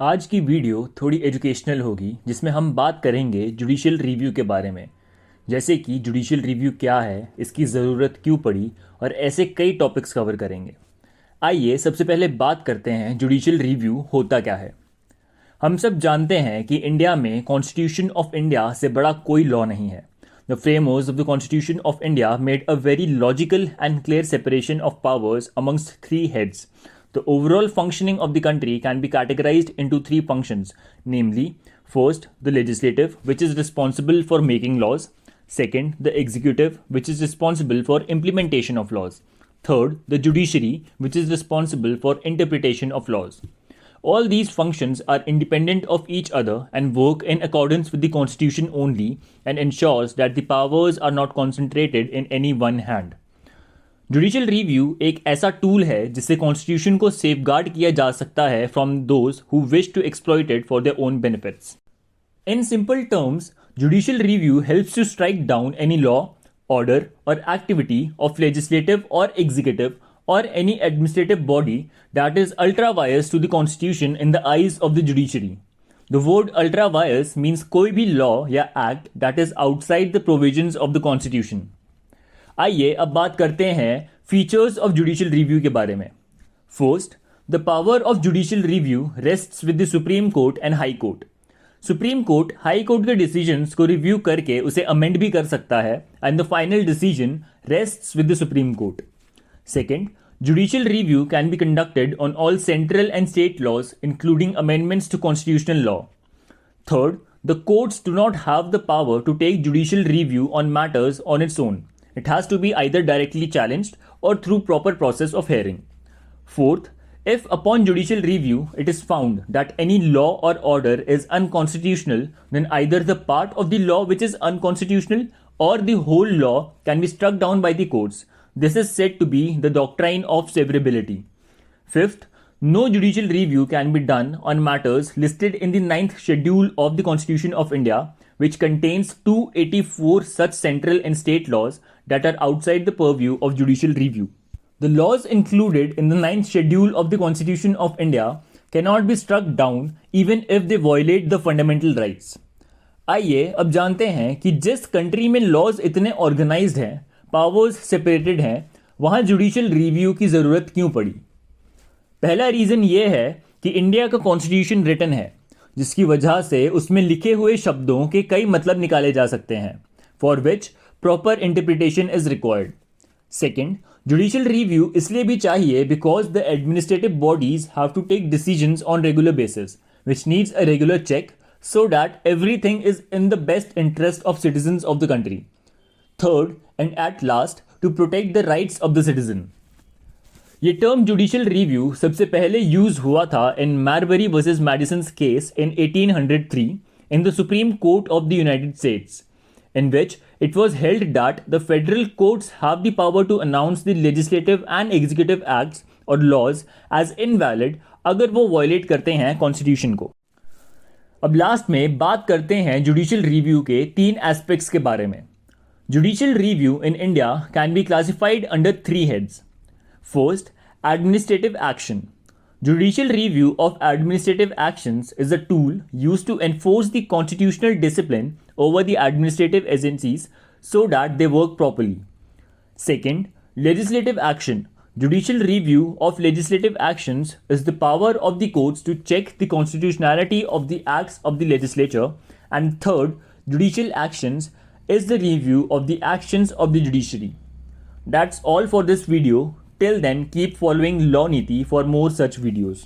आज की वीडियो थोड़ी एजुकेशनल होगी जिसमें हम बात करेंगे जुडिशियल रिव्यू के बारे में। जैसे कि जुडिशियल रिव्यू क्या है, इसकी ज़रूरत क्यों पड़ी और ऐसे कई टॉपिक्स कवर करेंगे। आइए सबसे पहले बात करते हैं जुडिशियल रिव्यू होता क्या है। हम सब जानते हैं कि इंडिया में कॉन्स्टिट्यूशन ऑफ इंडिया से बड़ा कोई लॉ नहीं है। The framers of the constitution of India made a very logical and clear separation of powers amongst three heads. The overall functioning of the country can be categorized into three functions, namely, first, the legislative, which is responsible for making laws; second, the executive, which is responsible for implementation of laws; third, the judiciary, which is responsible for interpretation of laws. All these functions are independent of each other and work in accordance with the constitution only and ensures that the powers are not concentrated in any one hand. Judicial review एक ऐसा tool है जिससे constitution को safeguard किया जा सकता है from those who wish to exploit it for their own benefits. In simple terms, judicial review helps to strike down any law, order और एक्टिविटी ऑफ लेजिस्लेटिव और executive or any administrative body that is ultra vires to the constitution in the eyes of the judiciary. The word ultra vires means कोई भी law या act that is outside the provisions of the constitution. आइए अब बात करते हैं features of judicial review के बारे में. First, the power of judicial review rests with the Supreme Court and High Court. Supreme Court High Court के decisions को रिव्यू करके उसे अमेंड भी कर सकता है and the final decision rests with the Supreme Court. Second, judicial review can be conducted on all central and state laws including amendments to constitutional law. Third, the courts do not have the power to take judicial review on matters on its own. It has to be either directly challenged or through proper process of hearing. Fourth, if upon judicial review it is found that any law or order is unconstitutional, then either the part of the law which is unconstitutional or the whole law can be struck down by the courts. This is said to be the doctrine of severability. Fifth, no judicial review can be done on matters listed in the 9th schedule of the Constitution of India, which contains 284 such central and state laws that are outside the purview of judicial review. The laws included in the 9th schedule of the Constitution of India cannot be struck down even if they violate the fundamental rights. आइए अब जानते हैं कि जिस country में laws इतने organised हैं, powers separated हैं, वहाँ जुडिशियल रिव्यू की ज़रूरत क्यों पड़ी. पहला रीज़न ये है कि इंडिया का कॉन्स्टिट्यूशन रिटन है, जिसकी वजह से उसमें लिखे हुए शब्दों के कई मतलब निकाले जा सकते हैं, for which proper interpretation is required. Second, judicial review इसलिए भी चाहिए because the administrative bodies have to take decisions on regular basis which needs a regular check so that everything is in the best interest of citizens of the country. Third, and at last, to protect the rights of the citizen. ये term judicial review सबसे पहले use हुआ था in Marbury versus Madison case in 1803 in the Supreme Court of the United States, in which it was held that the federal courts have the power to announce the legislative and executive acts or laws as invalid अगर वो violate करते हैं constitution को. अब last में बात करते हैं जुडिशियल रिव्यू के तीन एस्पेक्ट्स के बारे में. Judicial review in India can be classified under three heads. First, administrative action. Judicial review of administrative actions is a tool used to enforce the constitutional discipline over the administrative agencies so that they work properly. Second, legislative action. Judicial review of legislative actions is the power of the courts to check the constitutionality of the acts of the legislature. And third, judicial actions is the review of the actions of the judiciary. That's all for this video. Till then, keep following Law Niti for more such videos.